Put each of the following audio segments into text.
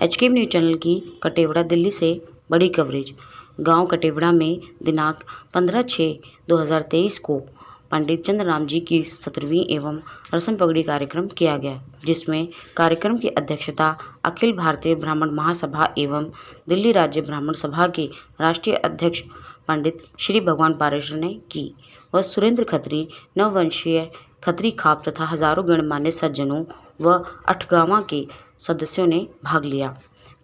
एचकेएम news channel की कटेवड़ा दिल्ली से बड़ी कवरेज। गांव कटेवड़ा में दिनांक 15/6/2023 को पंडित चंद्रराम जी की 17वीं एवं रसम पगड़ी कार्यक्रम किया गया, जिसमें कार्यक्रम की अध्यक्षता अखिल भारतीय ब्राह्मण महासभा एवं दिल्ली राज्य ब्राह्मण सभा के राष्ट्रीय अध्यक्ष पंडित श्री भगवान पारेसर ने की व सुरेंद्र खत्री, नववंशीय खत्री खाप तथा हजारों गणमान्य सज्जनों व अठगामा के सदस्यों ने भाग लिया।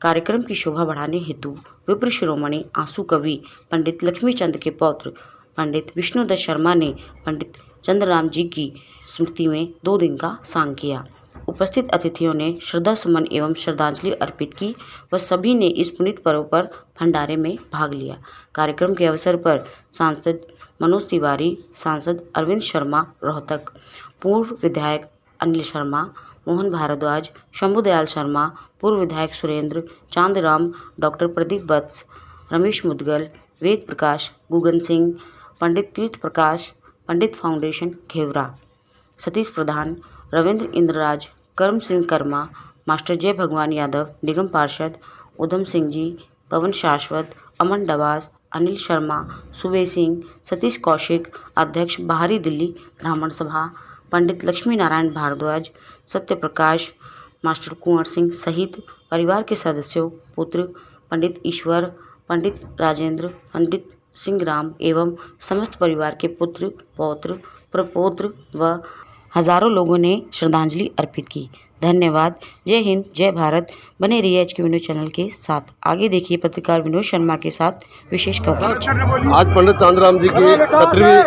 कार्यक्रम की शोभा बढ़ाने हेतु विप्र शिरोमणि आंसू कवि पंडित लक्ष्मीचंद के पौत्र पंडित विष्णुदत्त शर्मा ने पंडित चंद्रराम जी की स्मृति में 2 दिन का सांग किया। उपस्थित अतिथियों ने श्रद्धा सुमन एवं श्रद्धांजलि अर्पित की व सभी ने इस पुनीत पर्व पर भंडारे में भाग लिया। कार्यक्रम के अवसर पर सांसद मनोज तिवारी, सांसद अरविंद शर्मा रोहतक, पूर्व विधायक अनिल शर्मा, मोहन भारद्वाज, शंभुदयाल शर्मा, पूर्व विधायक सुरेंद्र चांदराम, डॉक्टर प्रदीप वत्स, रमेश मुदगल, वेद प्रकाश, गुगन सिंह, पंडित तीर्थ प्रकाश, पंडित फाउंडेशन घेवरा, सतीश प्रधान, रविंद्र इंद्रराज, कर्म सिंह कर्मा, मास्टर जय भगवान यादव, निगम पार्षद उधम सिंह जी, पवन शाश्वत, अमन डबास, अनिल शर्मा, सुबे सिंह, सतीश कौशिक, अध्यक्ष बाहरी दिल्ली ब्राह्मण सभा, पंडित लक्ष्मी नारायण भारद्वाज, सत्य प्रकाश, मास्टर कुंवर सिंह सहित परिवार के सदस्यों, पुत्र पंडित ईश्वर, पंडित राजेंद्र, पंडित सिंहराम एवं समस्त परिवार के पुत्र, पौत्र, प्रपौत्र व हजारों लोगों ने श्रद्धांजलि अर्पित की। धन्यवाद। जय हिंद, जय भारत। बने रहिए एचकेएम न्यूज़ चैनल के साथ। आगे देखिए पत्रकार विनोद शर्मा के साथ विशेष कवरेज। आज पंडित चंद्रराम जी की 17वीं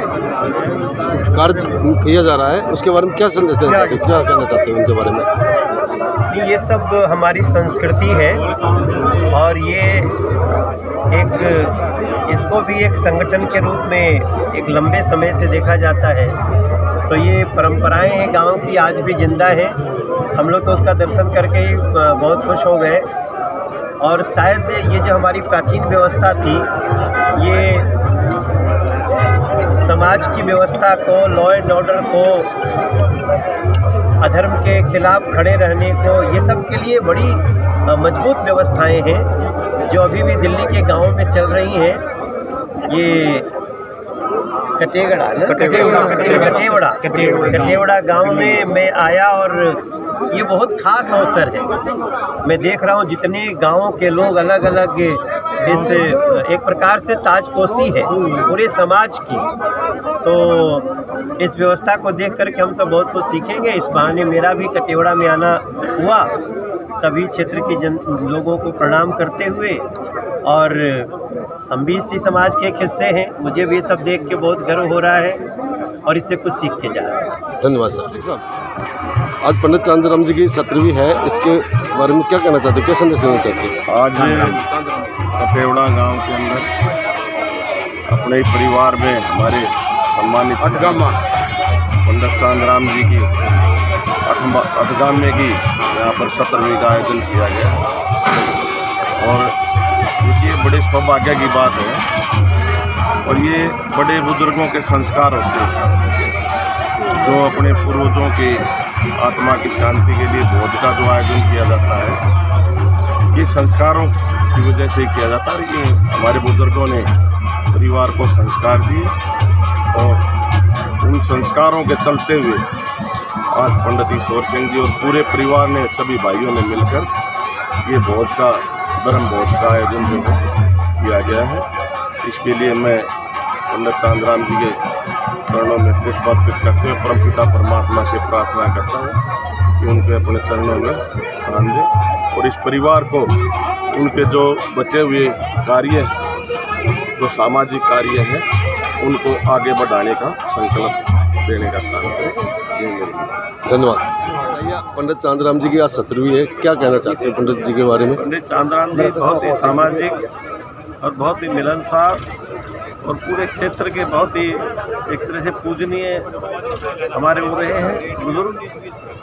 कार्य किया जा रहा है, उसके बारे में क्या संदेश देना चाहते हैं, क्या कहना चाहते हैं उनके बारे में? ये सब हमारी संस्कृति है और ये इसको भी एक संगठन के रूप में एक लंबे समय से देखा जाता है। तो ये परंपराएं हैं गांव की, आज भी जिंदा है। हम लोग तो उसका दर्शन करके ही बहुत खुश हो गए। और शायद ये जो हमारी प्राचीन व्यवस्था थी, ये समाज की व्यवस्था को, लॉ एंड ऑर्डर को, अधर्म के खिलाफ खड़े रहने को, ये सब के लिए बड़ी मजबूत व्यवस्थाएं हैं जो अभी भी दिल्ली के गांवों में चल रही हैं। ये कटेवड़ा गांव में मैं आया और ये बहुत ख़ास अवसर है। मैं देख रहा हूँ जितने गांवों के लोग अलग अलग इस एक प्रकार से ताजपोशी है पूरे समाज की। तो इस व्यवस्था को देख करके हम सब बहुत कुछ सीखेंगे। इस बहाने मेरा भी कटेवड़ा में आना हुआ, सभी क्षेत्र के लोगों को प्रणाम करते हुए। और हम भी इसी समाज के एक हिस्से हैं, मुझे भी सब देख के बहुत गर्व हो रहा है और इससे कुछ सीख के जा रहा है। धन्यवाद सर। आज पंडित चंद्रराम जी की 17वीं है, इसके बारे में क्या कहना चाहते हैं, क्या संदेश देना चाहते हैं? आज कटेवड़ा गांव के अंदर अपने ही परिवार में हमारे सम्मानित अठगामा पंडित चंद्रराम जी की अठगामे की यहाँ पर 17वीं का आयोजन किया गया। और ये बड़े सौभाग्य की बात है और ये बड़े बुजुर्गों के संस्कार होते हैं जो अपने पूर्वजों की आत्मा की शांति के लिए भोज का जो आयोजन किया जाता है, ये संस्कारों की वजह से किया जाता है। ये हमारे बुजुर्गों ने परिवार को संस्कार दिए और उन संस्कारों के चलते हुए आज पंडित ईश्वर सिंह जी और पूरे परिवार ने, सभी भाइयों ने मिलकर ये भोज का, ब्रह्म भोज का आयोजन जो है किया गया है। इसके लिए मैं पंडित चंद्रराम जी के चरणों में पुष्प अर्पित करते हुए परमपिता परमात्मा से प्रार्थना करता हूँ कि उनके अपने चरणों में स्थान दें और इस परिवार को उनके जो बचे हुए कार्य, जो सामाजिक कार्य हैं, उनको आगे बढ़ाने का संकल्प देने का काम करें। धन्यवाद। पंडित चंद्रराम जी की आज 17वीं है, क्या कहना चाहते हैं पंडित जी के बारे में? पंडित चंद्रराम जी बहुत ही सामाजिक और बहुत ही मिलनसार और पूरे क्षेत्र के बहुत ही एक तरह से पूजनीय हमारे वो रहे हैं बुजुर्ग।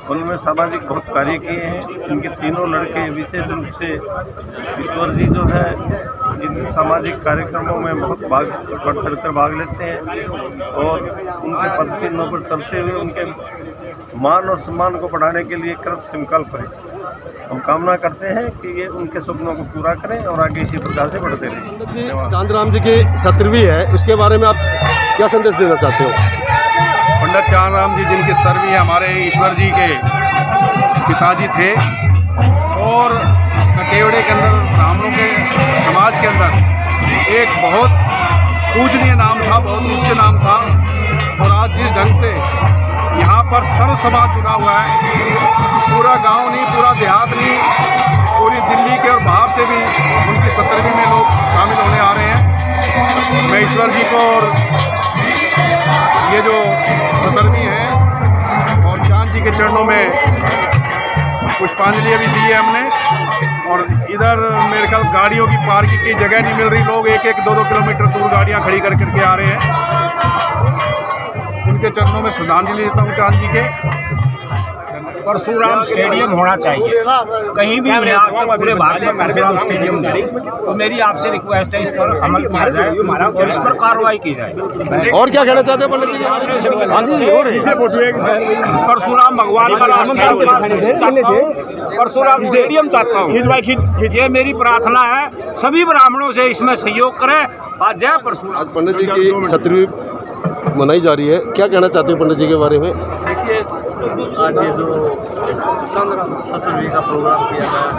उन्होंने सामाजिक बहुत कार्य किए हैं। इनके तीनों लड़के विशेष रूप से ईश्वर जी जो है, इन सामाजिक कार्यक्रमों में बहुत बढ़ चढ़ कर भाग लेते हैं और उनके पद चिन्हों पर चलते हुए उनके मान और सम्मान को बढ़ाने के लिए कृत संकल्प है। हम कामना करते हैं कि ये उनके सपनों को पूरा करें और आगे इसी प्रकार से बढ़ते रहें। पंडित जी, चांदराम जी की 17वीं है, उसके बारे में आप क्या संदेश देना चाहते हो? पंडित चांदराम जी जिनकी 17वीं है, हमारे ईश्वर जी के पिताजी थे और कटेवड़े के अंदर ब्राह्मणों के समाज के अंदर एक बहुत पूजनीय नाम था, बहुत उच्च नाम था। और आज जिस ढंग से यहाँ पर सर्व समाज जुड़ा हुआ है, पूरा गांव नहीं, पूरा देहात नहीं, पूरी दिल्ली के और बाहर से भी उनकी 17वीं में लोग शामिल होने आ रहे हैं। मैं ईश्वर जी को और ये जो 17वीं है और चांद जी के चरणों में पुष्पांजलि अभी दी है हमने। और इधर मेरे ख्याल गाड़ियों की पार्किंग की जगह नहीं मिल रही, लोग 1-1, 2-2 किलोमीटर दूर गाड़ियां खड़ी कर करके आ रहे हैं। उनके चरणों में श्रद्धांजलि देता हूँ चांद जी के। परशुराम स्टेडियम होना चाहिए, कहीं भी मैं आता हूँ पूरे भारत में परशुराम स्टेडियम नहीं। तो मेरी आपसे रिक्वेस्ट है, इस पर अमल किया जाए और इस पर कार्रवाई की जाए। और क्या कहना चाहते हो पंडित जी? हाँ जी, परशुराम भगवान का परशुराम स्टेडियम चाहता हूँ, ये मेरी प्रार्थना है। सभी ब्राह्मणों से इसमें सहयोग करें और जय परशुराम। आज पंडित जी की 17वीं मनाई जा रही है, क्या कहना चाहते हो पंडित जी के बारे में? देखिए, आज ये जो 17वीं का प्रोग्राम किया गया है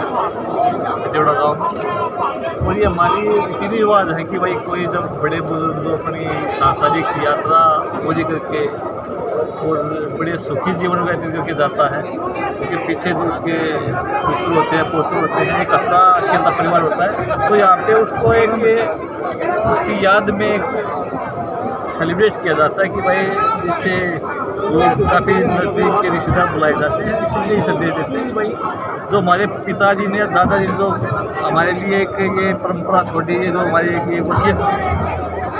कटेवड़ा गाँव में, और ये हमारी रीति रिवाज है कि भाई कोई जब बड़े बुजुर्ग जो अपनी सांसारिक यात्रा पूरी करके और बड़े सुखी जीवन व्यतीत करके जाता है, उसके पीछे जो उसके पुत्र होते हैं, पोत्र होते हैं, एक हंसता खेलता परिवार होता है, तो यहाँ पे उसको एक उसकी याद में सेलिब्रेट किया जाता है कि भाई जिससे लोग काफ़ी नज़दीक के रिश्तेदार बुलाए जाते हैं। इसलिए यही संदेश देते हैं कि भाई जो हमारे पिताजी ने, दादाजी ने जो हमारे लिए एक ये परंपरा छोड़ी है, जो हमारी एक ये वसीयत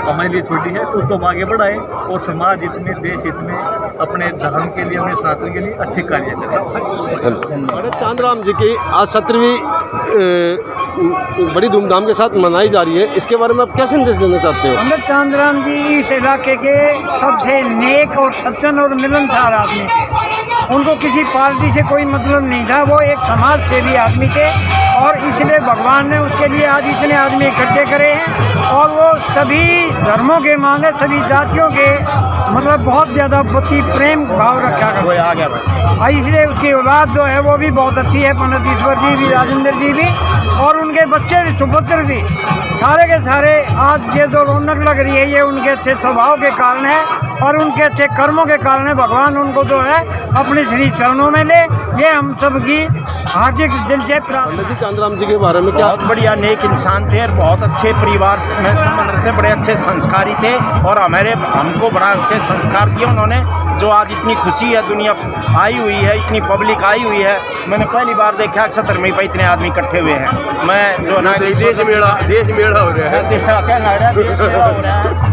हमारे लिए छोटी है, तो उसको हम आगे बढ़ाएं और समाज हित में, देश हित में, अपने धर्म के लिए, अपने सनातन के लिए अच्छे कार्य करें। पंडित चांदराम जी की आज 17वीं बड़ी धूमधाम के साथ मनाई जा रही है, इसके बारे में आप क्या संदेश देना चाहते हो? पंडित चांदराम जी इस इलाके के सबसे नेक और सज्जन और मिलनसार आदमी थे। उनको किसी पार्टी से कोई मतलब नहीं था, वो एक समाज सेवी आदमी थे और इसलिए भगवान ने उसके लिए आज इतने आदमी इकट्ठे करे हैं। और वो सभी धर्मों के माने, सभी जातियों के मतलब बहुत ज़्यादा पति प्रेम भाव रखा करते। इसलिए उसकी औलाद जो है वो भी बहुत अच्छी है, पंडित ईश्वर जी भी, राजेंद्र जी भी, और उनके बच्चे भी, सुपुत्र भी, सारे के सारे आज ये जो रौनक लग रही है ये उनके अच्छे स्वभाव के कारण है और उनके अच्छे कर्मों के कारण है। भगवान उनको जो है अपने श्री चरणों में ले, ये हम सब की हार्दिक दिल से प्रार्थना। पंडित जी चांदराम जी के बारे में क्या? बहुत बढ़िया नेक इंसान थे और बहुत अच्छे परिवार में संबंध रखते, बड़े अच्छे संस्कारी थे और हमको बड़ा अच्छे संस्कार दिए उन्होंने। जो आज इतनी खुशी है, दुनिया आई हुई है, इतनी पब्लिक आई हुई है, मैंने पहली बार देखा 17वीं पर इतने आदमी इकट्ठे हुए हैं। मैं जो ना देश बेड़ा हो रहा है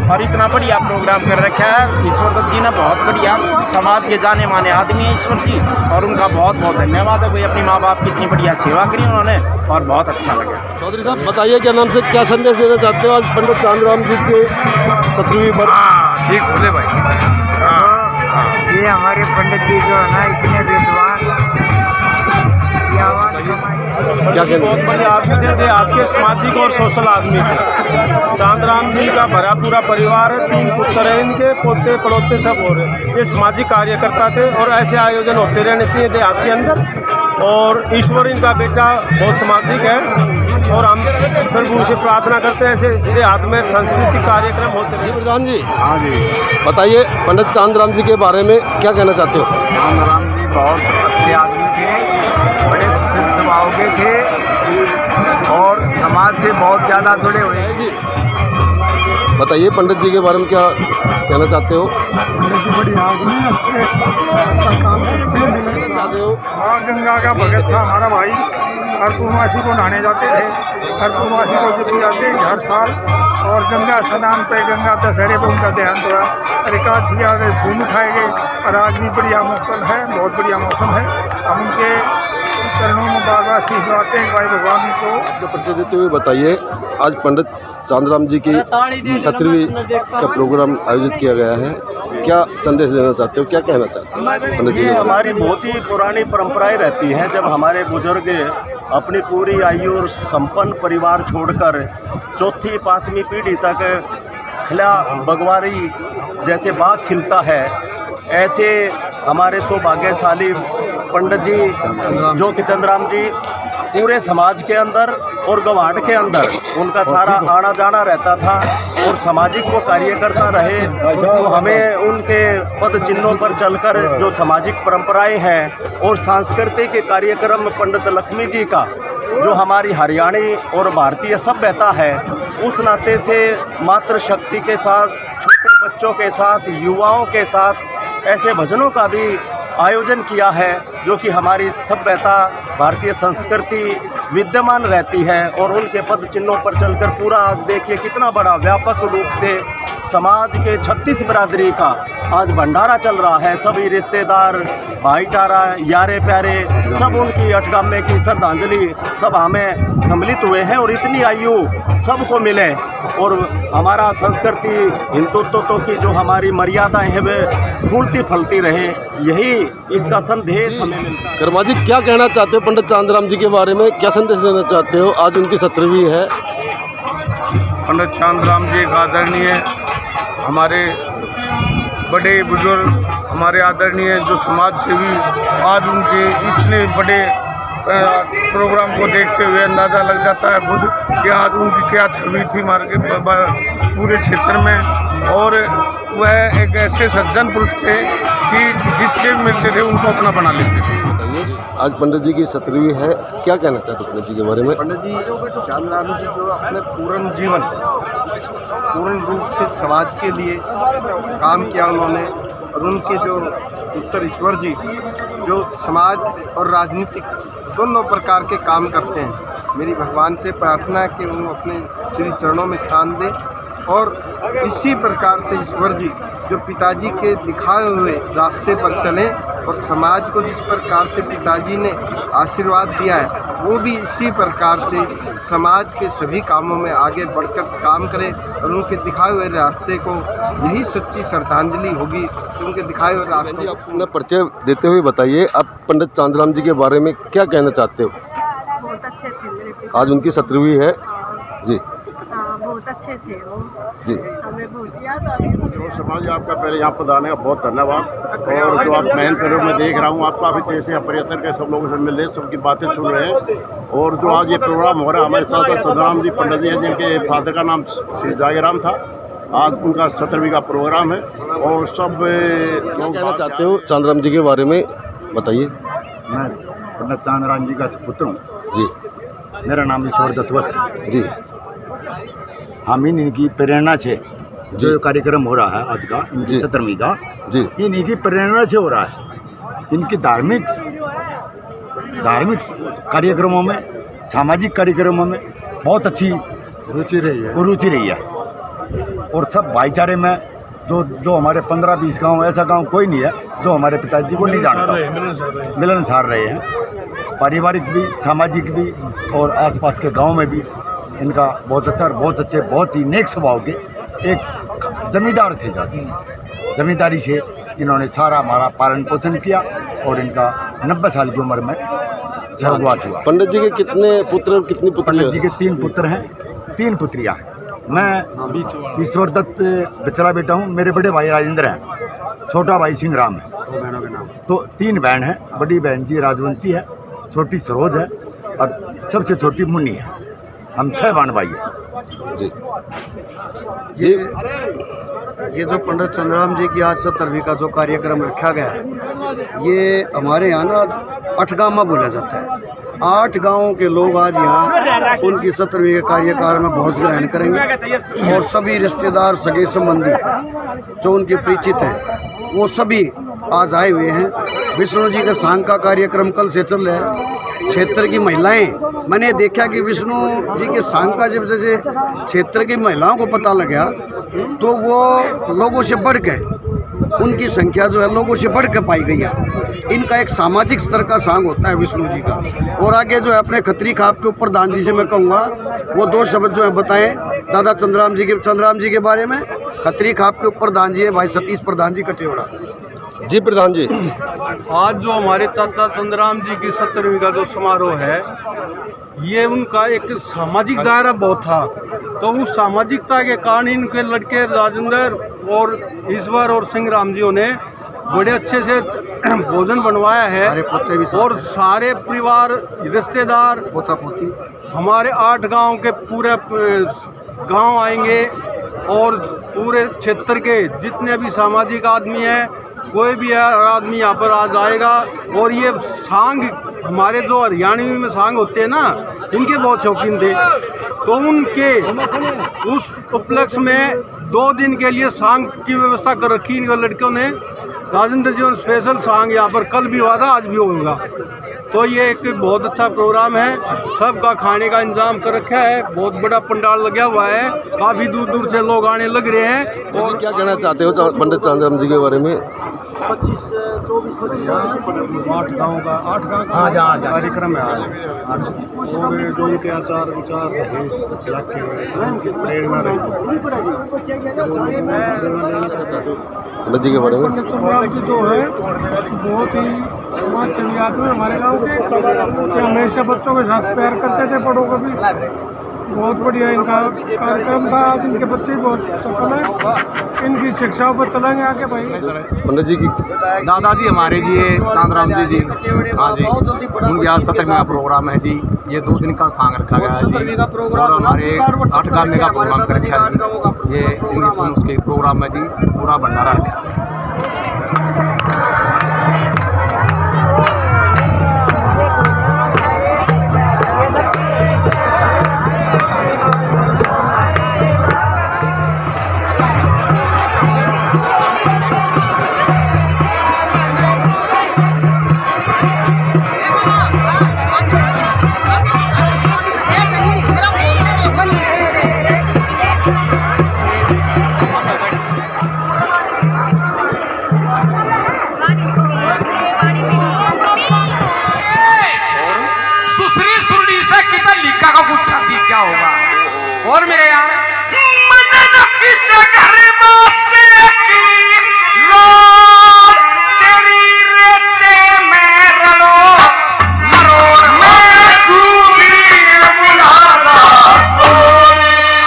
और इतना बढ़िया प्रोग्राम कर रखा है। ईश्वर दत्त जी ने बहुत बढ़िया, समाज के जाने माने आदमी है ईश्वर जी, और उनका बहुत बहुत धन्यवाद है। कोई अपनी माँ बाप की इतनी बढ़िया सेवा करी उन्होंने और बहुत अच्छा लगा। चौधरी साहब बताइए, क्या नाम से क्या संदेश देना चाहते हो आज पंडित चांदराम जी के 17वीं पर? ठीक बोले भाई। ये हमारे पंडित जी जो है ना इतने विद्वान, क्या कहते बहुत बढ़िया आदमी थे, आपके सामाजिक और सोशल आदमी थे। चांदराम जी का भरा पूरा परिवार है, 3 पुत्र हैं इनके, पोते पड़ोते सब हो रहे। ये सामाजिक कार्यकर्ता थे और ऐसे आयोजन होते रहने चाहिए देहात के अंदर। और ईश्वर इनका बेटा बहुत सामाजिक है और हम प्रभु से प्रार्थना करते हैं ऐसे देहात में सांस्कृतिक कार्यक्रम होते हैं। प्रधान जी, हाँ जी, बताइए पंडित चांदराम जी के बारे में क्या कहना चाहते हो? चांदराम जी बहुत अच्छे आदमी थे, बड़े सुशील स्वभाव के थे और समाज से बहुत ज़्यादा जुड़े हुए हैं। जी बताइए पंडित जी के बारे में क्या कहना चाहते हो? पंडित जी बड़ी आदमी, अच्छा काम करते हैं, मिलनसार चाहते हो? माँ गंगा का भगत था हमारा भाई। हर पूर्णमासी को नहाने जाते थे, हर पूर्णमासी को जितने जाते थे हर साल। और गंगा स्नान पे, गंगा दशहरे पे उनका देहांत हुआ। एकादशी आ गए, फूल उठाए गए और आज भी बढ़िया मौसम है, बहुत बढ़िया मौसम है। हम उनके चरणों में बार बार आशीर्वाद हैं भाई भगवान को। जो परिचय देते हुए बताइए, आज पंडित चांदराम जी की 17वीं का प्रोग्राम आयोजित किया गया है, क्या संदेश देना चाहते हो, क्या कहना चाहते हो पंडित जी? ये हमारी बहुत ही पुरानी परंपराएं रहती हैं। जब हमारे बुजुर्ग अपनी पूरी आयु और संपन्न परिवार छोड़कर चौथी पांचवी पीढ़ी तक खिला बगवारी जैसे बाग खिलता है, ऐसे हमारे सौभाग्यशाली पंडित जी जो कि चंद्राम जी पूरे समाज के अंदर और गवाड़ के अंदर उनका सारा आना जाना रहता था और सामाजिक वो कार्य करता रहे। तो हमें उनके पद चिन्हों पर चलकर जो सामाजिक परंपराएं हैं और सांस्कृतिक कार्यक्रम पंडित लक्ष्मी जी का जो हमारी हरियाणी और भारतीय सभ्यता है, उस नाते से मातृशक्ति के साथ, छोटे बच्चों के साथ, युवाओं के साथ ऐसे भजनों का भी आयोजन किया है जो कि हमारी सभ्यता, भारतीय संस्कृति विद्यमान रहती है। और उनके पद चिन्हों पर चलकर पूरा आज देखिए कितना बड़ा व्यापक रूप से समाज के 36 बिरादरी का आज भंडारा चल रहा है। सभी रिश्तेदार, भाईचारा, यारे प्यारे सब उनकी अठगामे की श्रद्धांजलि सब हमें सम्मिलित हुए हैं और इतनी आयु सबको मिले और हमारा संस्कृति हिंदुत्व की जो हमारी मर्यादाएं हैं वे फूलती फलती रहे, यही इसका संदेश हमें मिलता है। कर्मा जी क्या कहना चाहते हो पंडित चांदराम जी के बारे में, क्या संदेश देना चाहते हो? आज उनकी 17वीं है। पंडित चांदराम जी एक आदरणीय, हमारे बड़े बुजुर्ग, हमारे आदरणीय जो समाज सेवी, आज उनके इतने बड़े प्रोग्राम को देखते हुए अंदाज़ा लग जाता है खुद कि आज उनकी क्या छवि थी मार्केट पूरे क्षेत्र में। और वह एक ऐसे सज्जन पुरुष थे कि जिससे मिलते थे उनको अपना बना लेते थे। आज पंडित जी की 17वीं है, क्या कहना चाहते हो पंडित जी के बारे में? पंडित जी चांदराम जी जो अपने पूर्ण जीवन पूर्ण रूप से समाज के लिए काम किया उन्होंने, और उनके जो उत्तर ईश्वर जी जो समाज और राजनीतिक दोनों प्रकार के काम करते हैं। मेरी भगवान से प्रार्थना है कि वो अपने श्री चरणों में स्थान दें और इसी प्रकार से ईश्वर जी जो पिताजी के दिखाए हुए रास्ते पर चलें और समाज को जिस प्रकार से पिताजी ने आशीर्वाद दिया है वो भी इसी प्रकार से समाज के सभी कामों में आगे बढ़कर काम करें और उनके दिखाए हुए रास्ते को, यही सच्ची श्रद्धांजलि होगी कि उनके दिखाए हुए रास्ते। अपना परिचय देते हुए बताइए, आप पंडित चांदराम जी के बारे में क्या कहना चाहते हो? बहुत अच्छे थे मेरे पिता। आज उनकी 17वीं है जी। बहुत अच्छे थे वो जी। हमें बहुत याद आती है। जो समाज आपका पहले यहाँ पर आने का बहुत धन्यवाद। और जो आप मेहनत कर रहे हो, मैं देख रहा हूँ आप काफ़ी तेज से पर्यटन के सब लोगों से मिल रहे, सबकी बातें सुन रहे हैं। और जो आज ये प्रोग्राम हो रहा है हमारे साथ चंद्राम जी पंडित जी हैं जिनके फादर का नाम श्री जागीराम था। आज उनका 17वीं का प्रोग्राम है और सब क्या कहना चाहते हो चांदराम जी के बारे में बताइए? मैं पंडित चांदराम जी का पुत्र हूँ जी। मेरा नाम ईश्वर दत्तवत्स जी। हम इनकी प्रेरणा से जो कार्यक्रम हो रहा है आज का, इनकी 17वीं का जी, इनकी प्रेरणा से हो रहा है। इनकी धार्मिक कार्यक्रमों में, सामाजिक कार्यक्रमों में बहुत अच्छी रुचि रही है। और सब भाईचारे में जो हमारे 15-20 गांव, ऐसा गांव कोई नहीं है जो हमारे पिताजी को नहीं जानता, मिलनसार रहे हैं। पारिवारिक भी, सामाजिक भी और आसपास के गांव में भी इनका बहुत अच्छा, बहुत अच्छे, बहुत ही नेक स्वभाव के एक जमींदार थे। जमींदारी से इन्होंने सारा हमारा पालन पोषण किया और इनका 90 साल की उम्र में स्वर्गवास हुआ। पंडित जी के कितने पुत्र और कितनी पुत्री? पंडित जी के 3 पुत्र हैं, 3 पुत्रियां हैं। मैं ईश्वर दत्त बिचरा बेटा हूँ। मेरे बड़े भाई राजेंद्र हैं, छोटा भाई सिंह राम है। 2 बहनों के नाम? तो 3 बहन हैं। बड़ी बहन जी राजवंती है, छोटी सरोज है और सबसे छोटी मुन्नी है। हम 6 बहन भाई हैं जी। ये जो पंडित चंद्राम जी की आज 17वीं का जो कार्यक्रम रखा गया है, ये हमारे यहाँ ना 8 गाँव बोला जाता है। 8 गाँवों के लोग आज यहाँ उनकी 17वीं के कार्यक्रम में भोज ग्रहण करेंगे और सभी रिश्तेदार, सगे संबंधी जो उनके परिचित हैं वो सभी आज आए हुए हैं। विष्णु जी का सांग का कार्यक्रम कल से चल रहा है। क्षेत्र की महिलाएं, मैंने देखा कि विष्णु जी के सांग का जब जैसे क्षेत्र की महिलाओं को पता लगा तो वो लोगों से बढ़ गए उनकी संख्या जो है लोगों से बढ़ के पाई गई है। इनका एक सामाजिक स्तर का सांग होता है विष्णु जी का। और आगे जो है अपने खत्री खाप के ऊपर दान जी से मैं कहूँगा वो 2 शब्द जो है बताएं दादा चंद्रराम जी के बारे में। खत्री खाप के ऊपर दान जी है भाई सतीश प्रधान जी कटेवड़ा। जी प्रधान जी, आज जो हमारे चाचा चंद्रराम जी की 70वीं का जो समारोह है, ये उनका एक सामाजिक दायरा बहुत था। तो उस सामाजिकता के कारण इनके लड़के राजेंद्र और ईश्वर और सिंह राम जी ने बड़े अच्छे से भोजन बनवाया है। और सारे परिवार रिश्तेदार पोता पोती हमारे 8 गांव के पूरे गांव आएंगे और पूरे क्षेत्र के जितने भी सामाजिक आदमी हैं, कोई भी आदमी यहाँ पर आज आएगा। और ये सांग हमारे जो हरियाणवी में सांग होते हैं ना, इनके बहुत शौकीन थे। तो उनके उस उपलक्ष्य में 2 दिन के लिए सांग की व्यवस्था कर रखी इनके लड़कों ने। राजेंद्र जी ने स्पेशल सांग यहाँ पर कल भी हुआ था, आज भी होगा। तो ये एक बहुत अच्छा प्रोग्राम है। सबका खाने का इंतजाम कर रखा है, बहुत बड़ा पंडाल लगा हुआ है, काफ़ी दूर दूर से लोग आने लग रहे हैं। और क्या कहना चाहते हो पंडित चंद्रराम जी के बारे में? 8 गाँव का कार्यक्रम है आज। और जो उनके आचार विचार रखे हुए उनकी प्रेरणा रही। पंडित जी के बारे में? चंद्रराम जी जो है बहुत ही समाज सेवी आदमी हमारे गाँव के हमेशा बच्चों के साथ प्यार करते थे, बड़ों को भी। बहुत बढ़िया इनका कार्यक्रम था। आज इनके बच्चे बहुत सफल हैं, इनकी शिक्षाओं पर चलेंगे आगे भाई। पंडित जी की दादाजी हमारे जी चंद्रराम जी हाँ जी, उनके आज 70वीं का प्रोग्राम है जी। ये 2 दिन का सांग रखा गया है जी। और हमारे 8 गाने का प्रोग्राम कर रखा है जी। ये इनके उसके प्रोग्राम में जी पूरा भंडारा रखा है। क्या होगा? और मेरे यार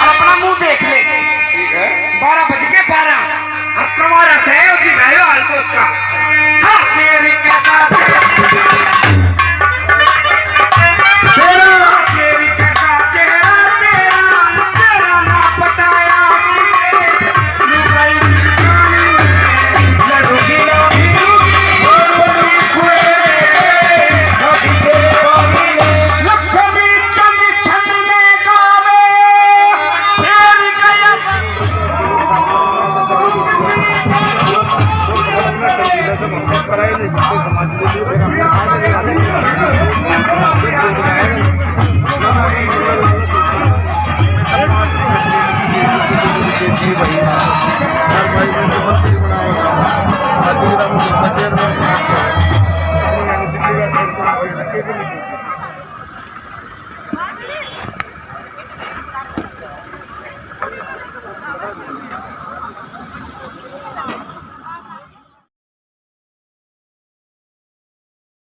अपना मुंह देख ले। 12 बज के 12 तुम्हारा सहयोग जी भाई हाल को उसका हर शेर कैसा समाज